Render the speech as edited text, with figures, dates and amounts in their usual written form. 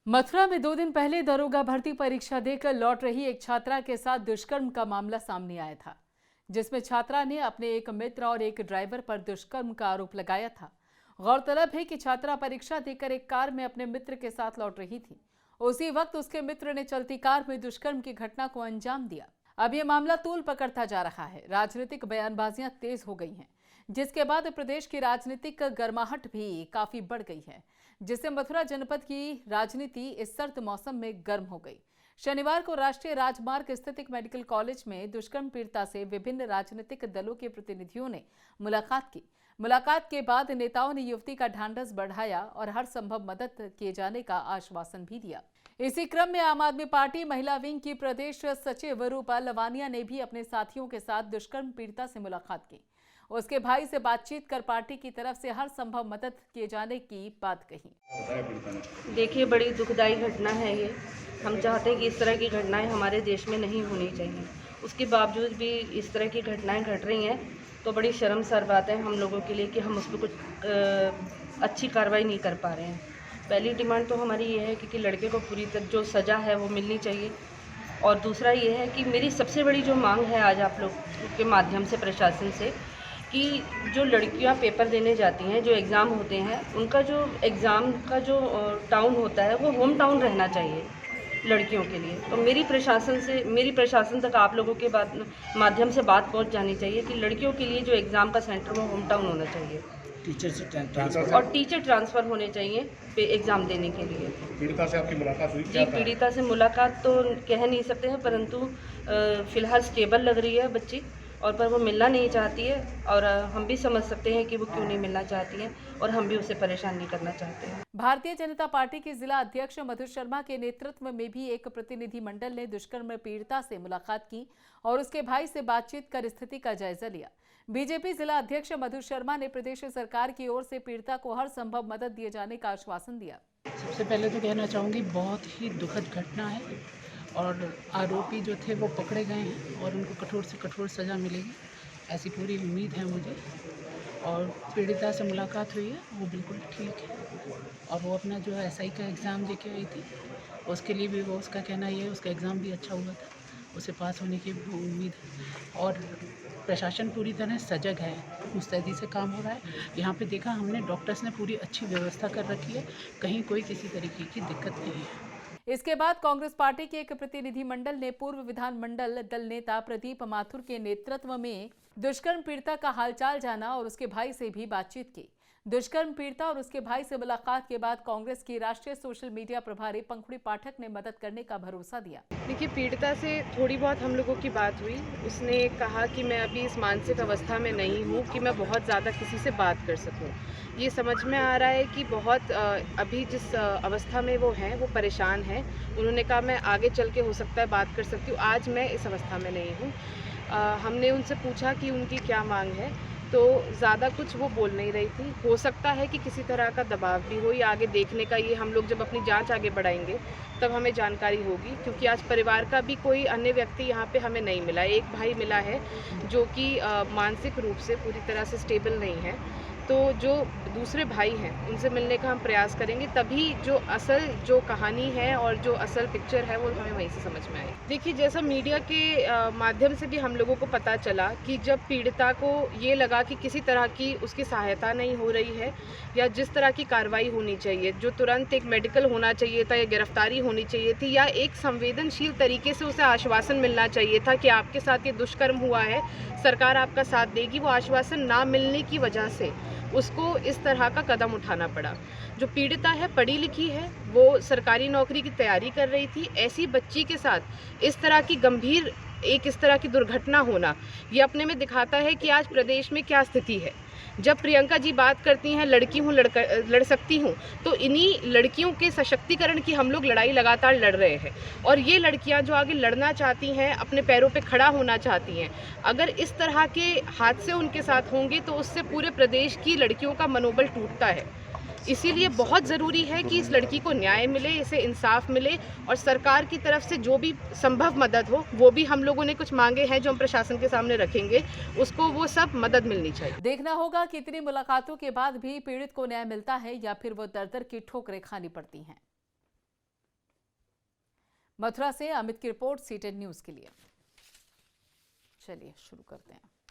मथुरा में 2 दिन पहले दरोगा भर्ती परीक्षा देकर लौट रही एक छात्रा के साथ दुष्कर्म का मामला सामने आया था, जिसमें छात्रा ने अपने एक मित्र और एक ड्राइवर पर दुष्कर्म का आरोप लगाया था। गौरतलब है कि छात्रा परीक्षा देकर एक कार में अपने मित्र के साथ लौट रही थी। उसी वक्त उसके मित्र ने चलती कार में दुष्कर्म की घटना को अंजाम दिया। अब यह मामला तूल पकड़ता जा रहा है। राजनीतिक बयानबाजियां तेज हो गई हैं, जिसके बाद प्रदेश की राजनीतिक गर्माहट भी काफी बढ़ गई है, जिससे मथुरा जनपद की राजनीति इस सर्द मौसम में गर्म हो गई। शनिवार को राष्ट्रीय राजमार्ग स्थित एक मेडिकल कॉलेज में दुष्कर्म पीड़िता से विभिन्न राजनीतिक दलों के प्रतिनिधियों ने मुलाकात की। मुलाकात के बाद नेताओं ने युवती का ढांढस बढ़ाया और हर संभव मदद किए जाने का आश्वासन भी दिया। इसी क्रम में आम आदमी पार्टी महिला विंग की प्रदेश सचिव रूपा लवानिया ने भी अपने साथियों के साथ दुष्कर्म पीड़िता से मुलाकात की। उसके भाई से बातचीत कर पार्टी की तरफ से हर संभव मदद किए जाने की बात कही। देखिए, बड़ी दुखदाई घटना है ये। हम चाहते हैं कि इस तरह की घटनाएं हमारे देश में नहीं होनी चाहिए। उसके बावजूद भी इस तरह की घटनाएं घट रही हैं, तो बड़ी शर्मसार बात है हम लोगों के लिए कि हम उस पर कुछ अच्छी कार्रवाई नहीं कर पा रहे हैं। पहली डिमांड तो हमारी ये है कि लड़के को पूरी तरह जो सज़ा है वो मिलनी चाहिए, और दूसरा ये है कि मेरी सबसे बड़ी जो मांग है आज आप लोग के माध्यम से प्रशासन से, कि जो लड़कियां पेपर देने जाती हैं, जो एग्ज़ाम होते हैं, उनका जो एग्ज़ाम का जो टाउन होता है वो होम टाउन रहना चाहिए लड़कियों के लिए। तो मेरी प्रशासन तक आप लोगों के माध्यम से बात पहुंच जानी चाहिए कि लड़कियों के लिए जो एग्ज़ाम का सेंटर वो होम टाउन होना चाहिए। टीचर से ट्रांसफर और टीचर ट्रांसफ़र होने चाहिए एग्ज़ाम देने के लिए। पीड़िता से आपकी मुलाकात हुई? जी, पीड़िता से मुलाकात तो कह नहीं सकते हैं, परंतु फ़िलहाल स्टेबल लग रही है बच्ची, और पर वो मिलना नहीं चाहती है, और हम भी समझ सकते हैं कि वो क्यों नहीं मिलना चाहती है, और हम भी उसे परेशान नहीं करना चाहते हैं। भारतीय जनता पार्टी के जिला अध्यक्ष मधु शर्मा के नेतृत्व में भी एक प्रतिनिधि मंडल ने दुष्कर्म पीड़िता से मुलाकात की और उसके भाई से बातचीत कर स्थिति का जायजा लिया। बीजेपी जिला अध्यक्ष मधु शर्मा ने प्रदेश सरकार की ओर से पीड़िता को हर संभव मदद दिए जाने का आश्वासन दिया। सबसे पहले तो कहना चाहूँगी, बहुत ही दुखद घटना है और आरोपी जो थे वो पकड़े गए हैं और उनको कठोर से कठोर सज़ा मिलेगी, ऐसी पूरी उम्मीद है मुझे। और पीड़िता से मुलाकात हुई है, वो बिल्कुल ठीक है, और वो अपना जो SI का एग्ज़ाम दे के आई थी, उसके लिए भी वो उसका कहना ये है उसका एग्ज़ाम भी अच्छा हुआ था, उसे पास होने की उम्मीद है। और प्रशासन पूरी तरह सजग है, मुस्तैदी से काम हो रहा है। यहाँ पे देखा हमने, डॉक्टर्स ने पूरी अच्छी व्यवस्था कर रखी है, कहीं कोई किसी तरीके की दिक्कत नहीं है। इसके बाद कांग्रेस पार्टी के एक प्रतिनिधिमंडल ने पूर्व विधानमंडल दल नेता प्रदीप माथुर के नेतृत्व में दुष्कर्म पीड़िता का हालचाल जाना और उसके भाई से भी बातचीत की। दुष्कर्म पीड़िता और उसके भाई से मुलाकात के बाद कांग्रेस की राष्ट्रीय सोशल मीडिया प्रभारी पंखुड़ी पाठक ने मदद करने का भरोसा दिया। देखिए, पीड़िता से थोड़ी बहुत हम लोगों की बात हुई। उसने कहा कि मैं अभी इस मानसिक अवस्था में नहीं हूँ कि मैं बहुत ज़्यादा किसी से बात कर सकूँ। ये समझ में आ रहा है कि बहुत अभी जिस अवस्था में वो हैं वो परेशान हैं। उन्होंने कहा मैं आगे चल के हो सकता है बात कर सकती हूँ, आज मैं इस अवस्था में नहीं हूँ। हमने उनसे पूछा कि उनकी क्या मांग है, तो ज़्यादा कुछ वो बोल नहीं रही थी। हो सकता है कि किसी तरह का दबाव भी हो, या आगे देखने का, ये हम लोग जब अपनी जांच आगे बढ़ाएंगे तब हमें जानकारी होगी, क्योंकि आज परिवार का भी कोई अन्य व्यक्ति यहाँ पे हमें नहीं मिला। एक भाई मिला है जो कि मानसिक रूप से पूरी तरह से स्टेबल नहीं है, तो जो दूसरे भाई हैं उनसे मिलने का हम प्रयास करेंगे, तभी जो असल जो कहानी है और जो असल पिक्चर है वो हमें वहीं से समझ में आए। देखिए, जैसा मीडिया के माध्यम से भी हम लोगों को पता चला कि जब पीड़िता को ये लगा कि किसी तरह की उसकी सहायता नहीं हो रही है, या जिस तरह की कार्रवाई होनी चाहिए, जो तुरंत एक मेडिकल होना चाहिए था या गिरफ्तारी होनी चाहिए थी, या एक संवेदनशील तरीके से उसे आश्वासन मिलना चाहिए था कि आपके साथ ये दुष्कर्म हुआ है, सरकार आपका साथ देगी, वो आश्वासन ना मिलने की वजह से उसको इस तरह का कदम उठाना पड़ा। जो पीड़िता है पढ़ी लिखी है, वो सरकारी नौकरी की तैयारी कर रही थी। ऐसी बच्ची के साथ इस तरह की गंभीर इस तरह की दुर्घटना होना, ये अपने में दिखाता है कि आज प्रदेश में क्या स्थिति है। जब प्रियंका जी बात करती हैं लड़की हूँ, लड़ सकती हूँ, तो इन्हीं लड़कियों के सशक्तिकरण की हम लोग लड़ाई लगातार लड़ रहे हैं। और ये लड़कियाँ जो आगे लड़ना चाहती हैं, अपने पैरों पे खड़ा होना चाहती हैं, अगर इस तरह के हादसे उनके साथ होंगे तो उससे पूरे प्रदेश की लड़कियों का मनोबल टूटता है। इसीलिए बहुत ज़रूरी है कि इस लड़की को न्याय मिले, इसे इंसाफ मिले, और सरकार की तरफ से जो भी संभव मदद हो, वो भी हम लोगों ने कुछ मांगे हैं जो हम प्रशासन के सामने रखेंगे, उसको वो सब मदद मिलनी चाहिए। देखना होगा कि इतनी मुलाकातों के बाद भी पीड़ित को न्याय मिलता है या फिर वो दर दर की ठोकरें खानी पड़ती हैं। मथुरा से अमित की रिपोर्ट, सीटेन न्यूज के लिए। चलिए शुरू करते हैं।